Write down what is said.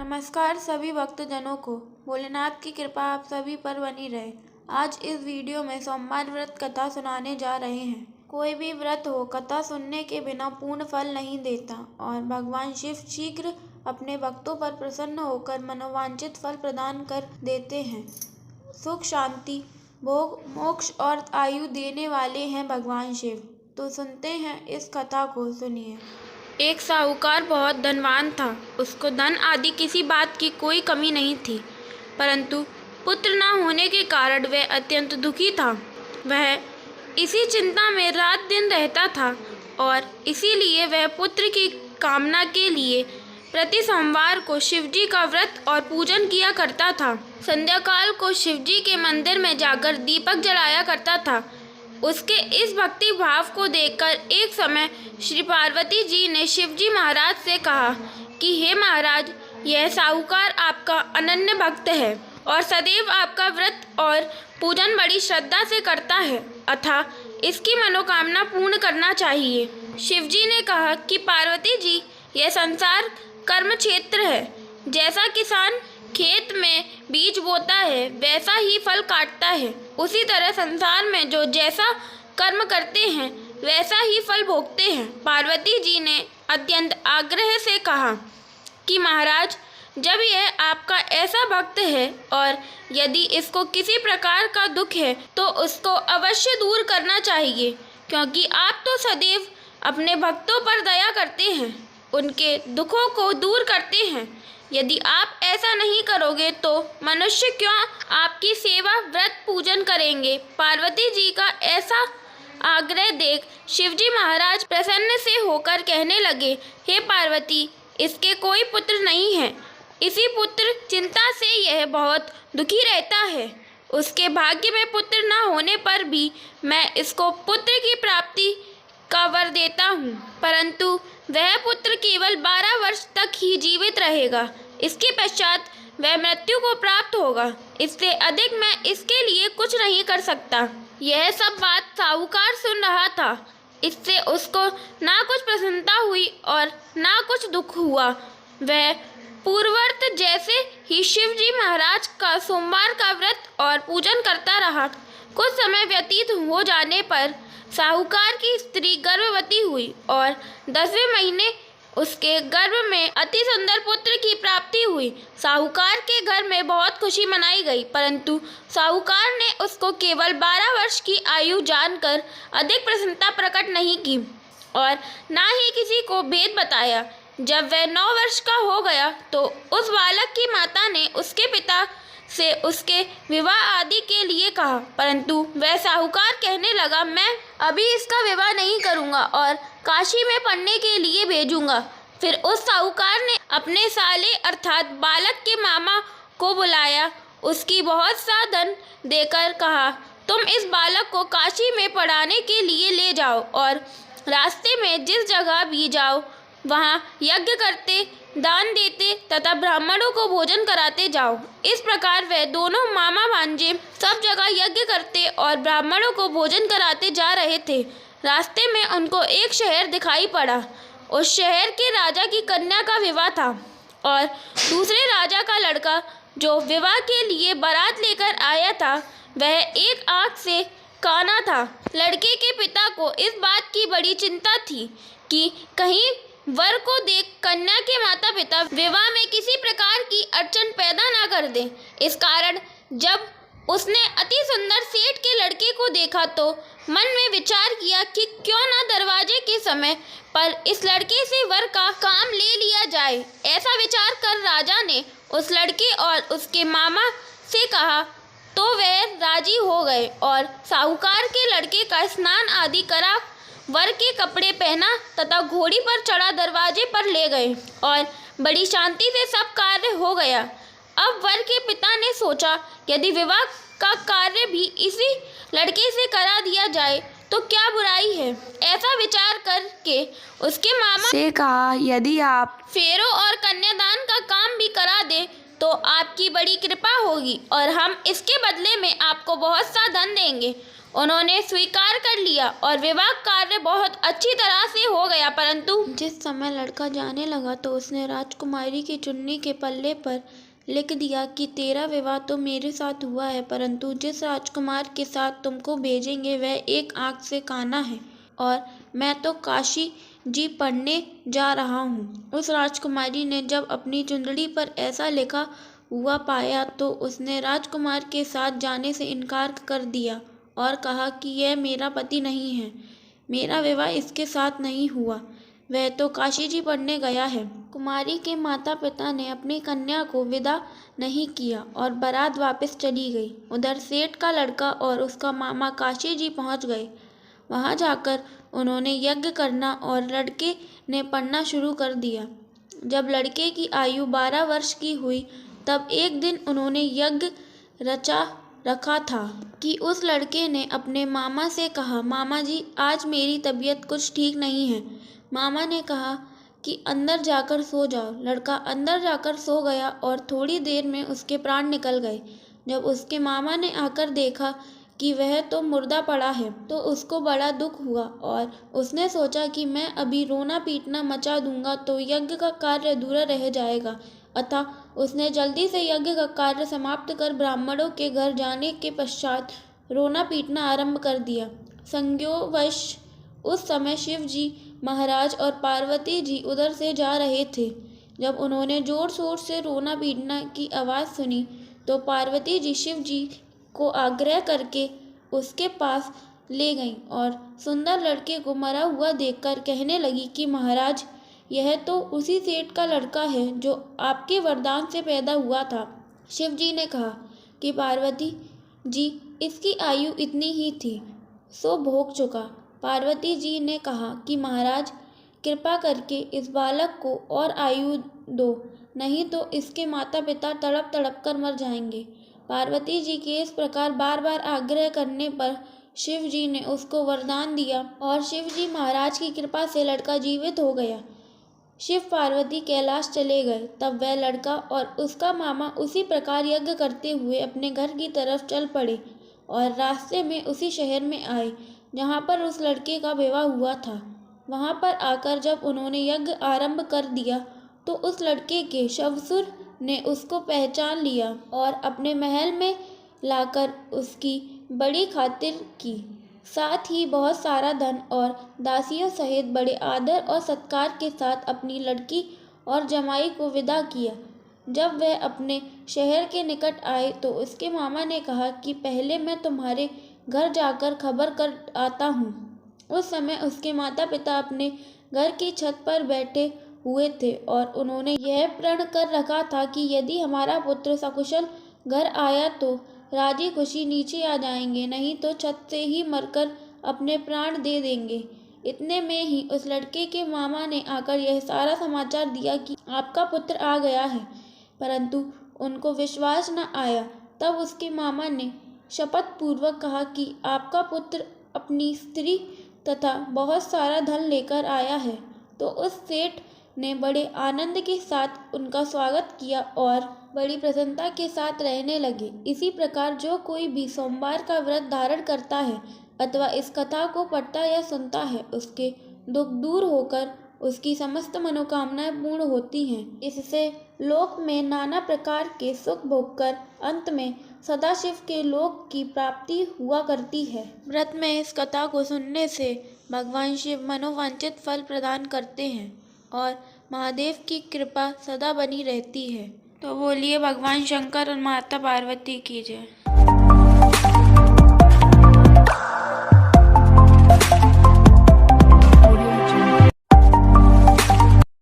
नमस्कार सभी भक्तजनों को। भोलेनाथ की कृपा आप सभी पर बनी रहे। आज इस वीडियो में सोमवार व्रत कथा सुनाने जा रहे हैं। कोई भी व्रत हो, कथा सुनने के बिना पूर्ण फल नहीं देता और भगवान शिव शीघ्र अपने भक्तों पर प्रसन्न होकर मनोवांछित फल प्रदान कर देते हैं। सुख, शांति, भोग, मोक्ष और आयु देने वाले हैं भगवान शिव। तो सुनते हैं इस कथा को। सुनिए। एक साहूकार बहुत धनवान था। उसको धन आदि किसी बात की कोई कमी नहीं थी, परंतु पुत्र न होने के कारण वह अत्यंत दुखी था। वह इसी चिंता में रात दिन रहता था और इसीलिए वह पुत्र की कामना के लिए प्रति सोमवार को शिवजी का व्रत और पूजन किया करता था। संध्या काल को शिवजी के मंदिर में जाकर दीपक जलाया करता था। उसके इस भक्ति भाव को देखकर एक समय श्री पार्वती जी ने शिवजी महाराज से कहा कि हे महाराज, यह साहूकार आपका अनन्य भक्त है और सदैव आपका व्रत और पूजन बड़ी श्रद्धा से करता है, अतः इसकी मनोकामना पूर्ण करना चाहिए। शिवजी ने कहा कि पार्वती जी, यह संसार कर्म क्षेत्र है। जैसा किसान खेत में बीज बोता है वैसा ही फल काटता है, उसी तरह संसार में जो जैसा कर्म करते हैं वैसा ही फल भोगते हैं। पार्वती जी ने अत्यंत आग्रह से कहा कि महाराज, जब यह आपका ऐसा भक्त है और यदि इसको किसी प्रकार का दुख है तो उसको अवश्य दूर करना चाहिए, क्योंकि आप तो सदैव अपने भक्तों पर दया करते हैं, उनके दुखों को दूर करते हैं। यदि आप ऐसा नहीं करोगे तो मनुष्य क्यों आपकी सेवा व्रत पूजन करेंगे। पार्वती जी का ऐसा आग्रह देख शिवजी महाराज प्रसन्न से होकर कहने लगे, हे पार्वती, इसके कोई पुत्र नहीं है। इसी पुत्र चिंता से यह बहुत दुखी रहता है। उसके भाग्य में पुत्र न होने पर भी मैं इसको पुत्र की प्राप्ति का वर देता हूँ, परंतु वह पुत्र केवल 12 वर्ष तक ही जीवित रहेगा। इसके पश्चात वह मृत्यु को प्राप्त होगा। इससे अधिक मैं इसके लिए कुछ नहीं कर सकता। यह सब बात साहूकार सुन रहा था। इससे उसको ना कुछ प्रसन्नता हुई और ना कुछ दुख हुआ। वह पूर्ववत जैसे ही शिवजी महाराज का सोमवार का व्रत और पूजन करता रहा। कुछ समय व्यतीत हो जाने पर साहूकार की स्त्री गर्भवती हुई और 10वें महीने उसके गर्भ में अति सुंदर पुत्र की प्राप्ति हुई। साहूकार के घर में बहुत खुशी मनाई गई, परंतु साहूकार ने उसको केवल 12 वर्ष की आयु जानकर अधिक प्रसन्नता प्रकट नहीं की और ना ही किसी को भेद बताया। जब वह 9 वर्ष का हो गया तो उस बालक की माता ने उसके पिता से उसके विवाह आदि के लिए कहा, परंतु वह साहूकार कहने लगा, मैं अभी इसका विवाह नहीं करूंगा और काशी में पढ़ने के लिए भेजूंगा। फिर उस साहूकार ने अपने साले अर्थात बालक के मामा को बुलाया, उसकी बहुत सा धन देकर कहा, तुम इस बालक को काशी में पढ़ाने के लिए ले जाओ और रास्ते में जिस जगह भी जाओ वहाँ यज्ञ करते, दान देते तथा ब्राह्मणों को भोजन कराते जाओ। इस प्रकार वह दोनों मामा भांजे सब जगह यज्ञ करते और ब्राह्मणों को भोजन कराते जा रहे थे। रास्ते में उनको एक शहर दिखाई पड़ा। उस शहर के राजा की कन्या का विवाह था और दूसरे राजा का लड़का जो विवाह के लिए बारात लेकर आया था वह एक आँख से काना था। लड़के के पिता को इस बात की बड़ी चिंता थी कि कहीं वर को देख कन्या के माता पिता विवाह में किसी प्रकार की अड़चन पैदा न कर दें। इस कारण जब उसने अति सुंदर सेठ के लड़के को देखा तो मन में विचार किया कि क्यों न दरवाजे के समय पर इस लड़के से वर का काम ले लिया जाए। ऐसा विचार कर राजा ने उस लड़के और उसके मामा से कहा तो वह राजी हो गए और साहूकार के लड़के का स्नान आदि करा, वर के कपड़े पहना तथा घोड़ी पर चढ़ा दरवाजे पर ले गए और बड़ी शांति से सब कार्य हो गया। अब वर के पिता ने सोचा, यदि विवाह का कार्य भी इसी लड़के से करा दिया जाए तो क्या बुराई है। ऐसा विचार करके उसके मामा से कहा, यदि आप फेरों और कन्यादान का काम भी करा दे तो आपकी बड़ी कृपा होगी और हम इसके बदले में आपको बहुत सा धन देंगे। उन्होंने स्वीकार कर लिया और विवाह कार्य बहुत अच्छी तरह से हो गया। परंतु जिस समय लड़का जाने लगा तो उसने राजकुमारी की चुन्नी के पल्ले पर लिख दिया कि तेरा विवाह तो मेरे साथ हुआ है, परंतु जिस राजकुमार के साथ तुमको भेजेंगे वह एक आंख से काना है और मैं तो काशी जी पढ़ने जा रहा हूँ। उस राजकुमारी ने जब अपनी चुंदड़ी पर ऐसा लिखा हुआ पाया तो उसने राजकुमार के साथ जाने से इनकार कर दिया और कहा कि यह मेरा पति नहीं है, मेरा विवाह इसके साथ नहीं हुआ, वह तो काशी जी पढ़ने गया है। कुमारी के माता पिता ने अपनी कन्या को विदा नहीं किया और बारात वापस चली गई। उधर सेठ का लड़का और उसका मामा काशी जी पहुंच गए। वहां जाकर उन्होंने यज्ञ करना और लड़के ने पढ़ना शुरू कर दिया। जब लड़के की आयु 12 वर्ष की हुई तब एक दिन उन्होंने यज्ञ रचा रखा था कि उस लड़के ने अपने मामा से कहा, मामा जी आज मेरी तबीयत कुछ ठीक नहीं है। मामा ने कहा कि अंदर जाकर सो जाओ। लड़का अंदर जाकर सो गया और थोड़ी देर में उसके प्राण निकल गए। जब उसके मामा ने आकर देखा कि वह तो मुर्दा पड़ा है तो उसको बड़ा दुख हुआ और उसने सोचा कि मैं अभी रोना पीटना मचा दूंगा तो यज्ञ का कार्य अधूरा रह जाएगा। अतः उसने जल्दी से यज्ञ का कार्य समाप्त कर ब्राह्मणों के घर जाने के पश्चात रोना पीटना आरंभ कर दिया। संयोगवश उस समय शिव जी महाराज और पार्वती जी उधर से जा रहे थे। जब उन्होंने जोर शोर से रोना पीटना की आवाज़ सुनी तो पार्वती जी शिव जी को आग्रह करके उसके पास ले गईं और सुंदर लड़के को मरा हुआ देखकर कहने लगी कि महाराज यह तो उसी सेठ का लड़का है जो आपके वरदान से पैदा हुआ था। शिव जी ने कहा कि पार्वती जी इसकी आयु इतनी ही थी सो भोग चुका। पार्वती जी ने कहा कि महाराज कृपा करके इस बालक को और आयु दो, नहीं तो इसके माता पिता तड़प तड़प कर मर जाएंगे। पार्वती जी के इस प्रकार बार बार आग्रह करने पर शिव जी ने उसको वरदान दिया और शिव जी महाराज की कृपा से लड़का जीवित हो गया। शिव पार्वती कैलाश चले गए। तब वह लड़का और उसका मामा उसी प्रकार यज्ञ करते हुए अपने घर की तरफ चल पड़े और रास्ते में उसी शहर में आए जहाँ पर उस लड़के का विवाह हुआ था। वहाँ पर आकर जब उन्होंने यज्ञ आरंभ कर दिया तो उस लड़के के शवसुर ने उसको पहचान लिया और अपने महल में लाकर उसकी बड़ी खातिर की। साथ ही बहुत सारा धन और दासियों सहित बड़े आदर और सत्कार के साथ अपनी लड़की और जमाई को विदा किया। जब वह अपने शहर के निकट आए तो उसके मामा ने कहा कि पहले मैं तुम्हारे घर जाकर खबर कर आता हूँ। उस समय उसके माता पिता अपने घर की छत पर बैठे हुए थे और उन्होंने यह प्रण कर रखा था कि यदि हमारा पुत्र सकुशल घर आया तो राजी खुशी नीचे आ जाएंगे, नहीं तो छत से ही मरकर अपने प्राण दे देंगे। इतने में ही उस लड़के के मामा ने आकर यह सारा समाचार दिया कि आपका पुत्र आ गया है, परंतु उनको विश्वास न आया। तब उसके मामा ने शपथ पूर्वक कहा कि आपका पुत्र अपनी स्त्री तथा बहुत सारा धन लेकर आया है। तो उस सेठ ने बड़े आनंद के साथ उनका स्वागत किया और बड़ी प्रसन्नता के साथ रहने लगे। इसी प्रकार जो कोई भी सोमवार का व्रत धारण करता है अथवा इस कथा को पढ़ता या सुनता है उसके दुख दूर होकर उसकी समस्त मनोकामनाएं पूर्ण होती हैं। इससे लोक में नाना प्रकार के सुख भोगकर अंत में सदाशिव के लोक की प्राप्ति हुआ करती है। व्रत में इस कथा को सुनने से भगवान शिव मनोवांछित फल प्रदान करते हैं और महादेव की कृपा सदा बनी रहती है। तो बोलिए भगवान शंकर और माता पार्वती की जय।